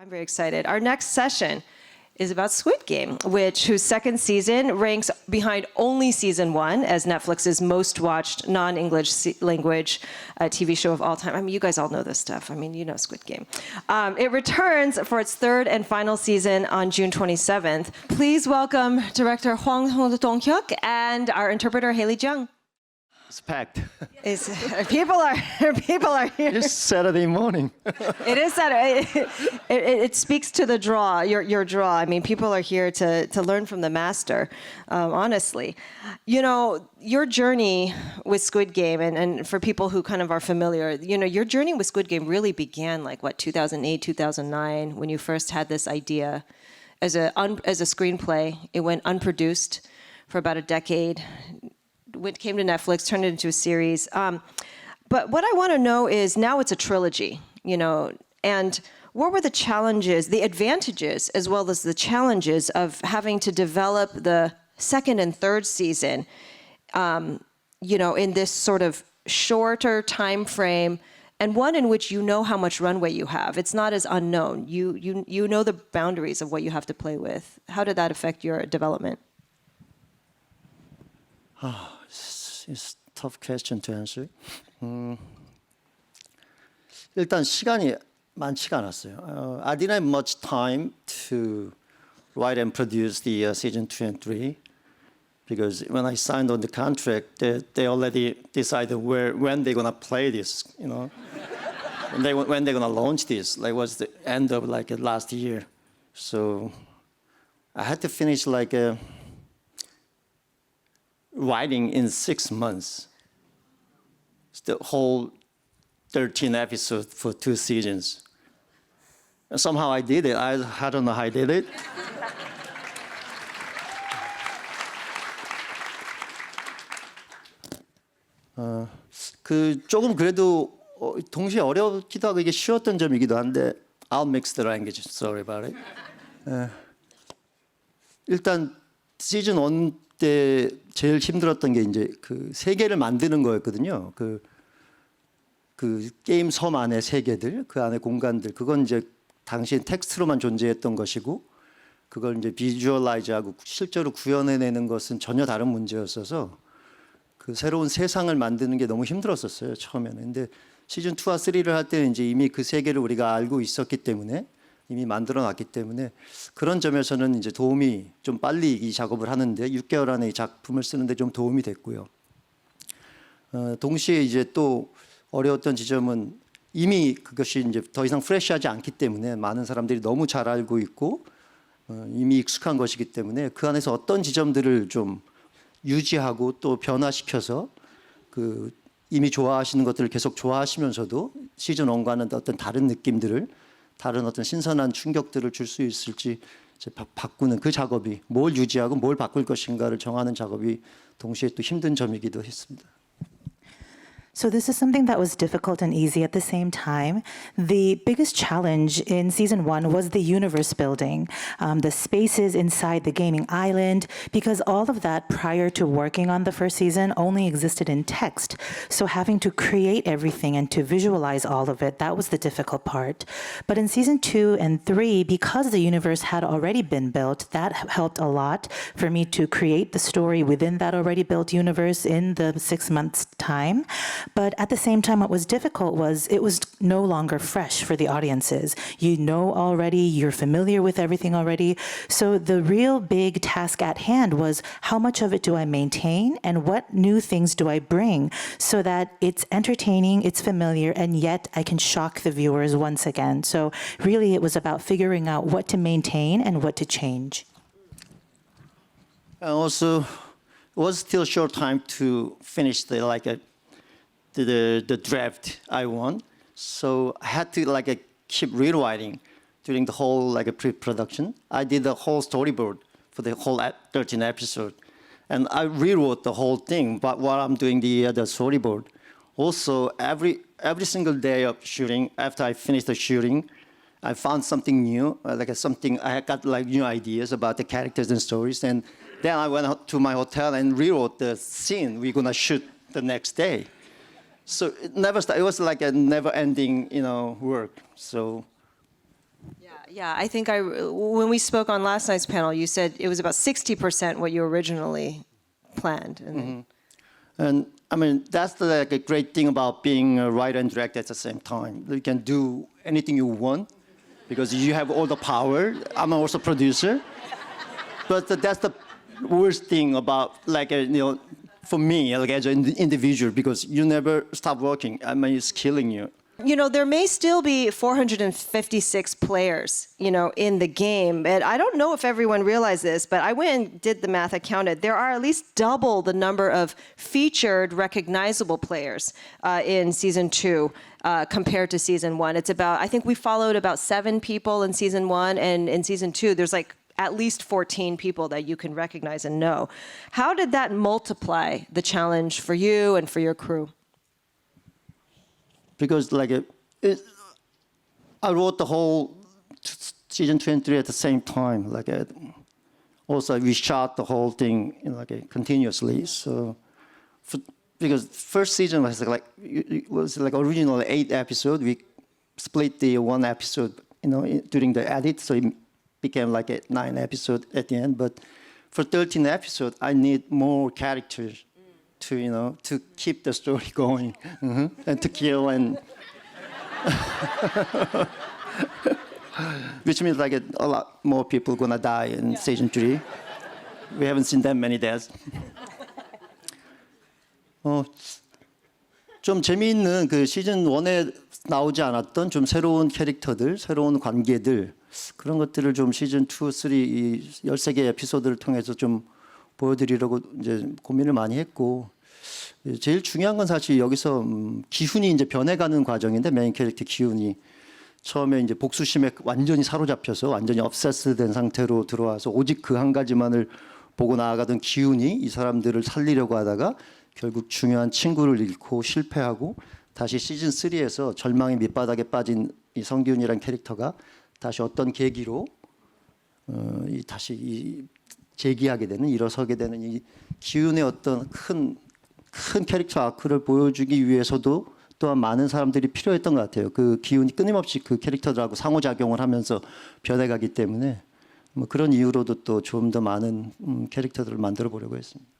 I'm very excited. Our next session is about Squid Game, whose second season ranks behind only season 1 as Netflix's most watched non-English language TV show of all time. I mean, you guys all know this stuff. I mean, you know Squid Game. It returns for its third and final season on June 27th. Please welcome director Hwang Dong-hyuk and our interpreter Haley Jung. It's packed. People are here. It's Saturday morning. It is Saturday. It speaks to the draw, your draw. I mean, people are here to learn from the master, honestly. You know, your journey with Squid Game, and for people who kind of are familiar, you know, your journey with Squid Game really began like, what, 2008, 2009, when you first had this idea as a screenplay. It went unproduced for about a decade. Came to Netflix, turned it into a series. But what I want to know is, now it's a trilogy, you know, and what were the challenges, the advantages, as well as the challenges of having to develop the second and third season, you know, in this sort of shorter time frame, and one in which you know how much runway you have. It's not as unknown. You know the boundaries of what you have to play with. How did that affect your development? It's a tough question to answer. 일단 시간이 많지가 않았어요. I didn't have much time to write and produce the season 2 and 3 because when I signed on the contract, they already decided when they're gonna play this, you know, when they're gonna launch this. Like was the end of like last year, so I had to finish like writing in 6 months. It's the whole 13 episodes for 2 seasons. And somehow I did it. I don't know how I did it. 조금 그래도 동시에 어렵기도 하고 이게 쉬웠던 점이기도 한데 I'll mix the language. Sorry about it. 일단 시즌 1 때 제일 힘들었던 게 이제 그 세계를 만드는 거였거든요. 그 게임 섬 안에 세계들, 그 안에 공간들, 그건 이제 당시 텍스트로만 존재했던 것이고, 그걸 이제 비주얼라이즈하고 실제로 구현해내는 것은 전혀 다른 문제였어서 그 새로운 세상을 만드는 게 너무 힘들었었어요, 처음에는. 근데 시즌 2와 3를 할 때는 이제 이미 그 세계를 우리가 알고 있었기 때문에, 이미 만들어놨기 때문에 그런 점에서는 이제 도움이 좀 빨리 이 작업을 하는데 6개월 안에 이 작품을 쓰는데 좀 도움이 됐고요. 동시에 이제 또 어려웠던 지점은 이미 그것이 이제 더 이상 프레시하지 않기 때문에 많은 사람들이 너무 잘 알고 있고 이미 익숙한 것이기 때문에 그 안에서 어떤 지점들을 좀 유지하고 또 변화시켜서 그 이미 좋아하시는 것들을 계속 좋아하시면서도 시즌 1과는 어떤 다른 느낌들을, 다른 어떤 신선한 충격들을 줄 수 있을지 이제 바꾸는 그 작업이, 뭘 유지하고 뭘 바꿀 것인가를 정하는 작업이 동시에 또 힘든 점이기도 했습니다. So this is something that was difficult and easy at the same time. The biggest challenge in season 1 was the universe building, the spaces inside the gaming island, because all of that prior to working on the first season only existed in text. So having to create everything and to visualize all of it, that was the difficult part. But in season 2 and 3, because the universe had already been built, that helped a lot for me to create the story within that already built universe in the 6 months' time. But at the same time, what was difficult was it was no longer fresh for the audiences. You know already, you're familiar with everything already. So the real big task at hand was, how much of it do I maintain and what new things do I bring so that it's entertaining, it's familiar, and yet I can shock the viewers once again. So really it was about figuring out what to maintain and what to change. Also, it was still a short time to finish the draft I want, so I had to keep rewriting during the whole pre-production. I did the whole storyboard for the whole 13 episode, and I rewrote the whole thing. But while I'm doing the storyboard, also every single day of shooting, after I finished the shooting, I found something new, I got new ideas about the characters and stories, and then I went out to my hotel and rewrote the scene we're gonna shoot the next day. So it never stopped. It was like a never-ending, work. So Yeah, I think when we spoke on last night's panel, you said it was about 60% what you originally planned. And And I mean, that's the like, a great thing about being a writer and director at the same time. You can do anything you want because you have all the power. I'm also a producer. But that's the worst thing about like, for me, like as an individual, because you never stop working. I mean, it's killing you. You know, there may still be 456 players, in the game. And I don't know if everyone realized this, but I went and did the math. I counted. There are at least double the number of featured recognizable players in season 2 compared to season 1. It's about, I think we followed about 7 people in season 1, and in season 2, there's like at least 14 people that you can recognize and know. How did that multiply the challenge for you and for your crew? Because like I wrote the whole season 2 and 3 at the same time. Like also we shot the whole thing continuously. So because first season was it was like original 8 episode. We split the 1 episode during the edit, so it became like a 9 episode at the end. But for 13 episode, I need more characters to keep the story going and to kill and which means like a lot more people gonna die in season 3. We haven't seen that many deaths. 좀 재미있는 그 시즌 1에 나오지 않았던 좀 새로운 캐릭터들, 새로운 관계들 그런 것들을 좀 시즌 2, 3 이 13개 에피소드를 통해서 좀 보여드리려고 이제 고민을 많이 했고 제일 중요한 건 사실 여기서 기훈이 이제 변해가는 과정인데 메인 캐릭터 기훈이 처음에 이제 복수심에 완전히 사로잡혀서 완전히 업세스된 상태로 들어와서 오직 그 한 가지만을 보고 나아가던 기훈이 이 사람들을 살리려고 하다가 결국 중요한 친구를 잃고 실패하고 다시 시즌 3에서 절망의 밑바닥에 빠진 이 성기훈이라는 캐릭터가 다시 어떤 계기로 다시 재기하게 되는 일어서게 되는 이 기훈의 어떤 큰 캐릭터 아크를 보여주기 위해서도 또한 많은 사람들이 필요했던 것 같아요. 그 기훈이 끊임없이 그 캐릭터들하고 상호작용을 하면서 변해가기 때문에 뭐 그런 이유로도 또 좀 더 많은 캐릭터들을 만들어 보려고 했습니다.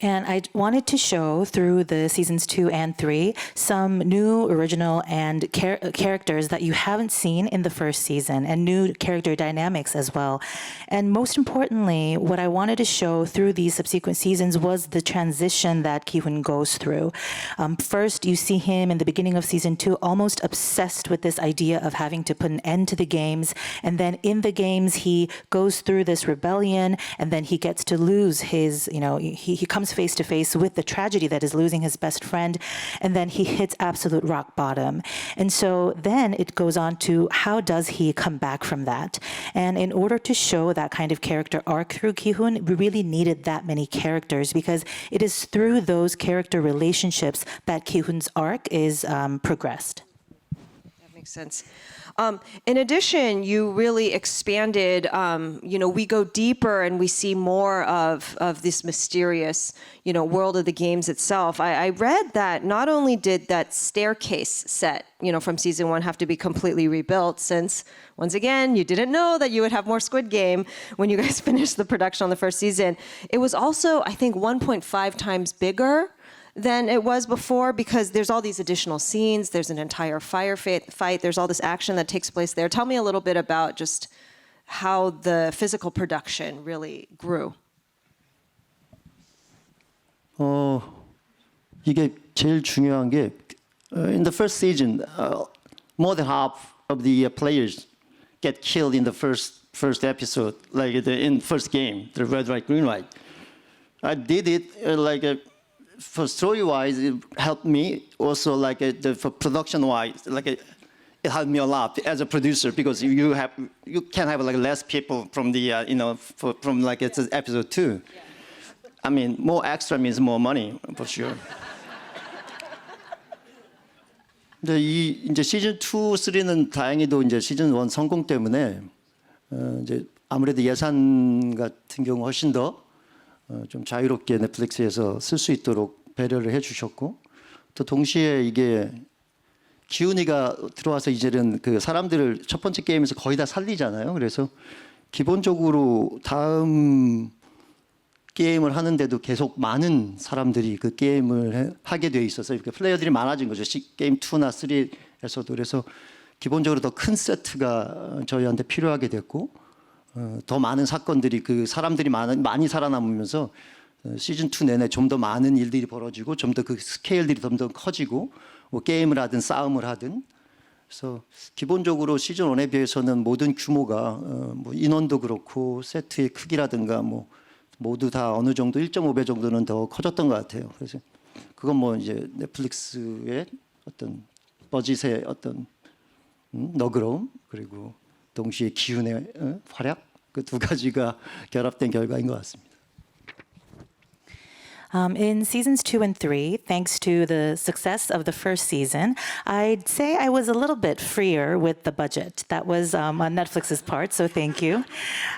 And I wanted to show through the seasons 2 and 3 some new original and characters that you haven't seen in the first season and new character dynamics as well. And most importantly, what I wanted to show through these subsequent seasons was the transition that Ki-hoon goes through. First, you see him in the beginning of season 2 almost obsessed with this idea of having to put an end to the games. And then in the games, he goes through this rebellion and then he gets to lose his, he comes face to face with the tragedy that is losing his best friend, and then he hits absolute rock bottom. And so then it goes on to how does he come back from that? And in order to show that kind of character arc through Ki-hoon, we really needed that many characters because it is through those character relationships that Ki-hoon's arc is progressed. That makes sense. In addition, you really expanded, we go deeper and we see more of this mysterious, world of the games itself. I read that not only did that staircase set, from season 1 have to be completely rebuilt since, once again, you didn't know that you would have more Squid Game when you guys finished the production on the first season. It was also, I think, 1.5 times bigger than it was before because there's all these additional scenes. There's an entire fight. There's all this action that takes place there. Tell me a little bit about just how the physical production really grew. 이게 제일 중요한 게 in the first season, more than half of the players get killed in the first episode, like in first game, the red, white, green, white. I did it for story-wise, it helped me. Also, for production-wise, it helped me a lot as a producer because you can have less people from the from it's episode 2. Yeah. I mean, more extra means more money for sure. 근데 이제 시즌 2, 3는 다행히도 이제 시즌 1 성공 때문에 이제 아무래도 예산 같은 경우 훨씬 더 좀 자유롭게 넷플릭스에서 쓸 수 있도록 배려를 해주셨고 또 동시에 이게 기훈이가 들어와서 이제는 그 사람들을 첫 번째 게임에서 거의 다 살리잖아요. 그래서 기본적으로 다음 게임을 하는데도 계속 많은 사람들이 그 게임을 하게 돼 있어서 이렇게 플레이어들이 많아진 거죠. 게임 2나 3에서도. 그래서 기본적으로 더 큰 세트가 저희한테 필요하게 됐고 더 많은 사건들이 그 사람들이 많이 살아남으면서 시즌 2 내내 좀 더 많은 일들이 벌어지고 좀 더 그 스케일들이 좀 더 커지고 뭐 게임을 하든 싸움을 하든 그래서 기본적으로 시즌 1에 비해서는 모든 규모가 뭐 인원도 그렇고 세트의 크기라든가 뭐 모두 다 어느 정도 1.5배 정도는 더 커졌던 것 같아요. 그래서 그건 뭐 이제 넷플릭스의 어떤 버짓의 어떤 너그러움 그리고 동시에 기훈의 활약 그 두 가지가 결합된 결과인 것 같습니다. In seasons 2 and 3, thanks to the success of the first season, I'd say I was a little bit freer with the budget. That was on Netflix's part, so thank you.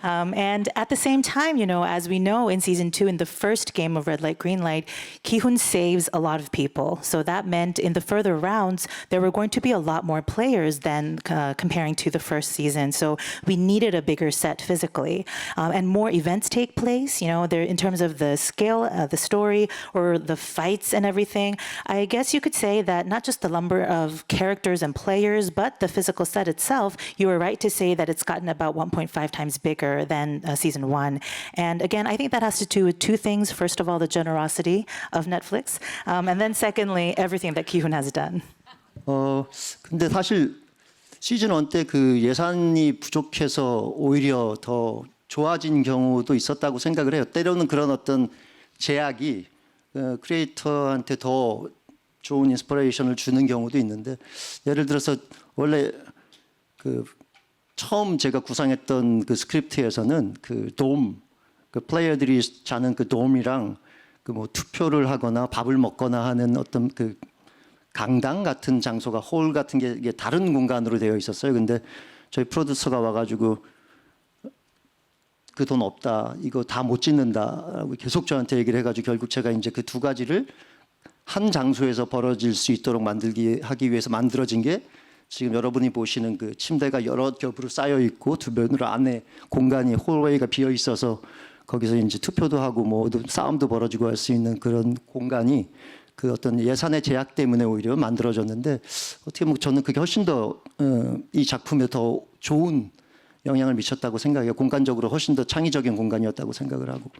And at the same time, you know, as we know in season 2, in the first game of Red Light, Green Light, Ki-hoon saves a lot of people. So that meant in the further rounds, there were going to be a lot more players than comparing to the first season. So we needed a bigger set physically. And more events take place, you know, there in terms of the scale, the story, or the fights and everything. I guess you could say that not just the number of characters and players, but the physical set itself, you were right to say that it's gotten about 1.5 times bigger than season 1. And again, I think that has to do with two things. First of all, the generosity of Netflix. And then secondly, everything that Ki-hoon has done. 근데 사실 시즌 1 때 그 예산이 부족해서 오히려 더 좋아진 경우도 있었다고 생각을 해요. 때로는 그런 어떤 제약이 크리에이터한테 더 좋은 인스피레이션을 주는 경우도 있는데 예를 들어서 원래 그 처음 제가 구상했던 그 스크립트에서는 그 돔, 그 플레이어들이 자는 그 돔이랑 그 뭐 투표를 하거나 밥을 먹거나 하는 어떤 그 강당 같은 장소가 홀 같은 게 이게 다른 공간으로 되어 있었어요. 근데 저희 프로듀서가 와가지고 그 돈 없다, 이거 다 못 짓는다라고 계속 저한테 얘기를 해가지고 결국 제가 이제 그 두 가지를 한 장소에서 벌어질 수 있도록 하기 위해서 만들어진 게 지금 여러분이 보시는 그 침대가 여러 겹으로 쌓여 있고 두 면으로 안에 공간이 홀웨이가 비어 있어서 거기서 이제 투표도 하고 뭐 싸움도 벌어지고 할 수 있는 그런 공간이 그 어떤 예산의 제약 때문에 오히려 만들어졌는데 어떻게 보면 저는 그게 훨씬 더 이 작품에 더 좋은 영향을 미쳤다고 생각해요. 공간적으로 훨씬 더 창의적인 공간이었다고 생각을 하고.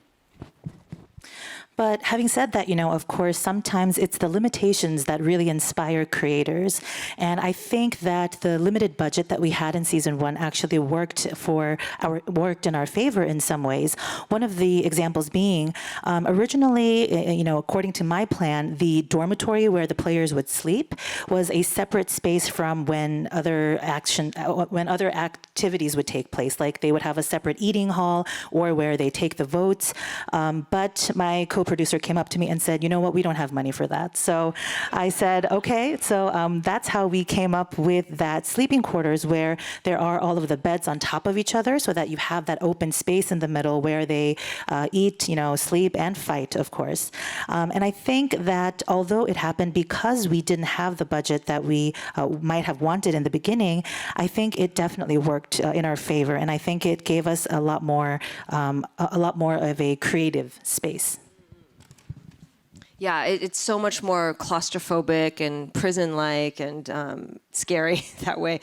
But having said that, you know, of course, sometimes it's the limitations that really inspire creators. And I think that the limited budget that we had in season 1 actually worked in our favor in some ways. One of the examples being, originally, you know, according to my plan, the dormitory where the players would sleep was a separate space from when other activities would take place. Like they would have a separate eating hall or where they take the votes. But my co-producer came up to me and said, you know what, we don't have money for that. So I said, okay. So that's how we came up with that sleeping quarters where there are all of the beds on top of each other so that you have that open space in the middle where they eat, you know, sleep and fight, of course. And I think that although it happened because we didn't have the budget that we might have wanted in the beginning, I think it definitely worked in our favor. And I think it gave us a lot more of a creative space. Yeah, it's so much more claustrophobic and prison-like and scary that way.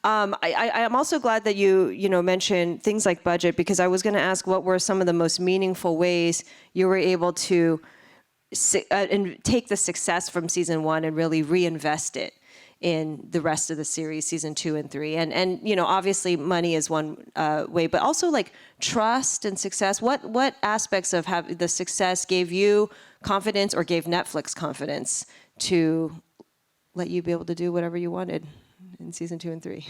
I'm also glad that you mentioned things like budget because I was going to ask what were some of the most meaningful ways you were able to and take the success from season 1 and really reinvest it in the rest of the series, season 2 and 3. And you know, obviously money is one way, but also like trust and success. What aspects of the success gave you confidence or gave Netflix confidence to let you be able to do whatever you wanted in season 2 and 3?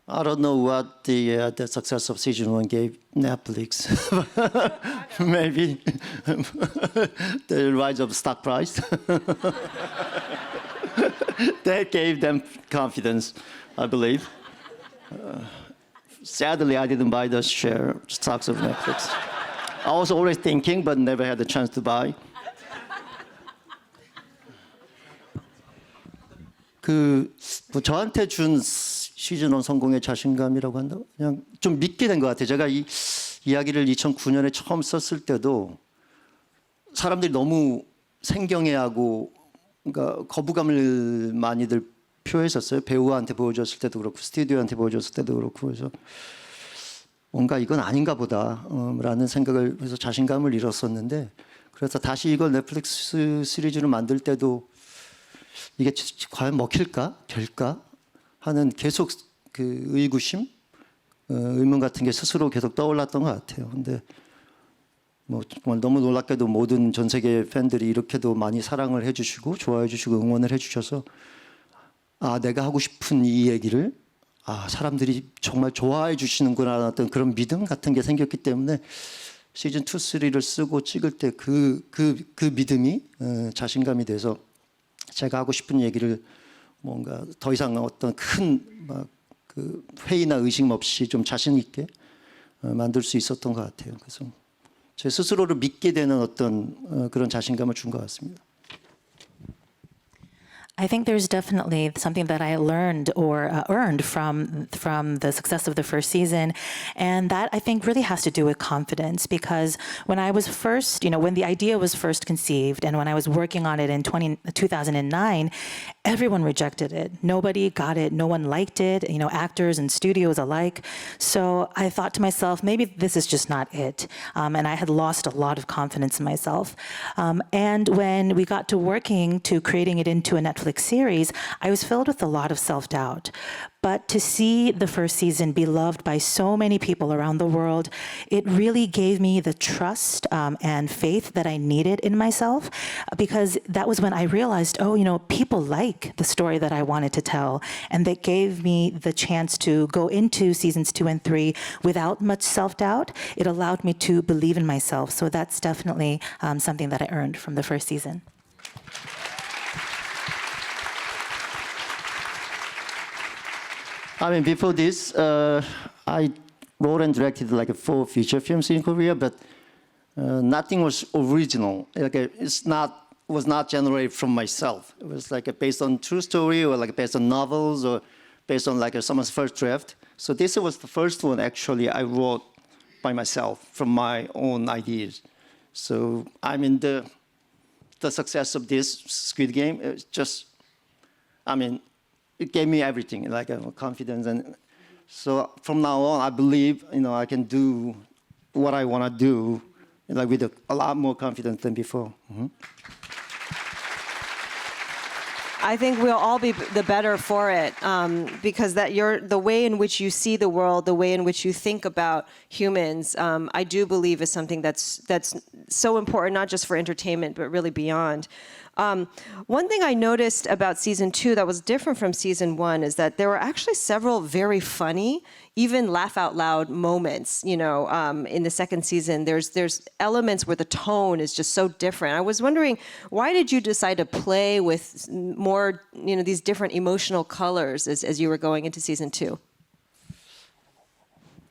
I don't know what the success of season 1 gave Netflix. Maybe the rise of stock price. That gave them confidence, I believe. Sadly, I didn't buy the stocks of Netflix. I was always thinking, but never had the chance to buy. 뭐 저한테 준 시즌 1 성공의 자신감이라고 한다. 그냥 좀 믿게 된 것 같아요. 제가 이 이야기를 2009년에 처음 썼을 때도 사람들이 너무 생경해하고 그러니까 거부감을 많이들 표했었어요. 배우한테 보여줬을 때도 그렇고 스튜디오한테 보여줬을 때도 그렇고 그래서 뭔가 이건 아닌가 보다라는 생각을 해서 자신감을 잃었었는데 그래서 다시 이걸 넷플릭스 시리즈로 만들 때도 이게 과연 먹힐까 될까 하는 계속 그 의구심, 의문 같은 게 스스로 계속 떠올랐던 것 같아요. 근데 뭐 정말 너무 놀랍게도 모든 전 세계 팬들이 이렇게도 많이 사랑을 해주시고 좋아해주시고 응원을 해주셔서 아 내가 하고 싶은 이 얘기를 아 사람들이 정말 좋아해 주시는구나 어떤 그런 믿음 같은 게 생겼기 때문에 시즌 2, 3를 쓰고 찍을 때 그 믿음이 자신감이 돼서 제가 하고 싶은 얘기를 뭔가 더 이상 어떤 큰 막 그 회의나 의심 없이 좀 자신 있게 만들 수 있었던 것 같아요. 그래서 제 스스로를 믿게 되는 어떤 그런 자신감을 준 것 같습니다. I think there's definitely something that I learned or earned from the success of the first season, and that I think really has to do with confidence. Because when I was first, when the idea was first conceived, and when I was working on it in 2009, everyone rejected it. Nobody got it. No one liked it. Actors and studios alike. So I thought to myself, maybe this is just not it, and I had lost a lot of confidence in myself. And when we got to working to creating it into a Netflix series, I was filled with a lot of self-doubt. But to see the first season be loved by so many people around the world, it really gave me the trust and faith that I needed in myself, because that was when I realized, people like the story that I wanted to tell, and that gave me the chance to go into seasons 2 and 3 without much self-doubt. It allowed me to believe in myself. So that's definitely something that I earned from the first season. I mean, before this, I wrote and directed like 4 feature films in Korea, but nothing was original. Was not generated from myself. It was like based on true story or like based on novels or based on like someone's first draft. So this was the first one actually I wrote by myself from my own ideas. So I mean the success of this Squid Game is just, it gave me everything, like confidence, and so from now on, I believe I can do what I want to do, like with a lot more confidence than before. Mm-hmm. I think we'll all be the better for it, because the way in which you see the world, the way in which you think about humans, I do believe is something that's so important, not just for entertainment, but really beyond. One thing I noticed about season 2 that was different from season 1 is that there were actually several very funny, even laugh out loud moments. In the second season, there's elements where the tone is just so different. I was wondering, why did you decide to play with more, these different emotional colors as you were going into season 2?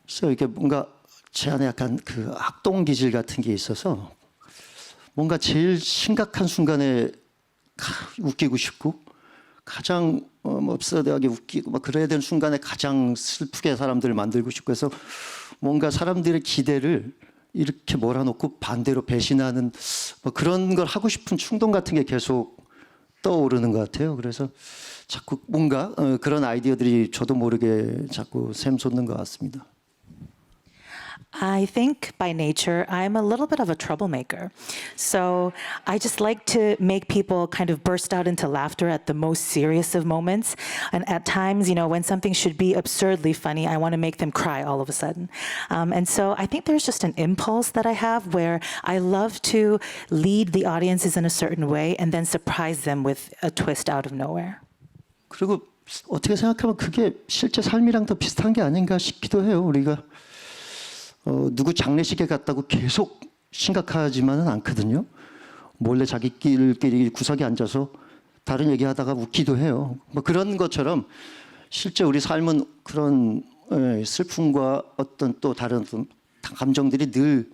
그래서 이게 뭔가 제 안에 약간 그 학동 기질 같은 게 있어서 뭔가 제일 심각한 순간에 웃기고 싶고 가장 업서드하게 웃기고 막 그래야 되는 순간에 가장 슬프게 사람들을 만들고 싶고 해서 뭔가 사람들의 기대를 이렇게 몰아놓고 반대로 배신하는 뭐 그런 걸 하고 싶은 충동 같은 게 계속 떠오르는 것 같아요. 그래서 자꾸 뭔가 그런 아이디어들이 저도 모르게 자꾸 샘솟는 것 같습니다. I think by nature, I'm a little bit of a troublemaker. So I just like to make people kind of burst out into laughter at the most serious of moments. And at times, when something should be absurdly funny, I want to make them cry all of a sudden. And so I think there's just an impulse that I have where I love to lead the audiences in a certain way and then surprise them with a twist out of nowhere. 그리고 어떻게 생각하면 그게 실제 삶이랑 더 비슷한 게 아닌가 싶기도 해요. 우리가 누구 장례식에 갔다고 계속 심각하지만은 않거든요. 몰래 자기끼리 구석에 앉아서 다른 얘기하다가 웃기도 해요. 뭐 그런 것처럼 실제 우리 삶은 그런 슬픔과 어떤 또 다른 감정들이 늘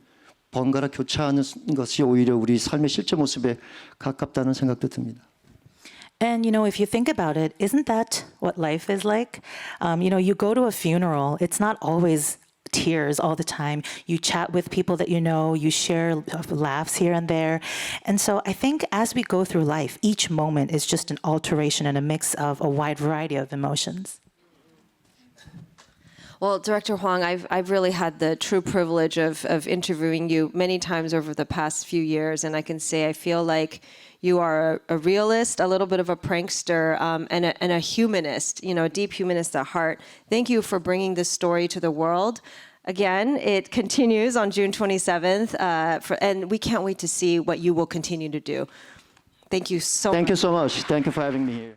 번갈아 교차하는 것이 오히려 우리 삶의 실제 모습에 가깝다는 생각도 듭니다. And, if you think about it, isn't that what life is like? You go to a funeral, it's not always tears all the time. You chat with people that you know, you share laughs here and there. And so I think as we go through life, each moment is just an alteration and a mix of a wide variety of emotions. Well, Director Hwang, I've really had the true privilege of interviewing you many times over the past few years, and I can say I feel like you are a realist, a little bit of a prankster, and a humanist, a deep humanist at heart. Thank you for bringing this story to the world. Again, it continues on June 27th, and we can't wait to see what you will continue to do. Thank you so much. Thank you so much. Thank you for having me here.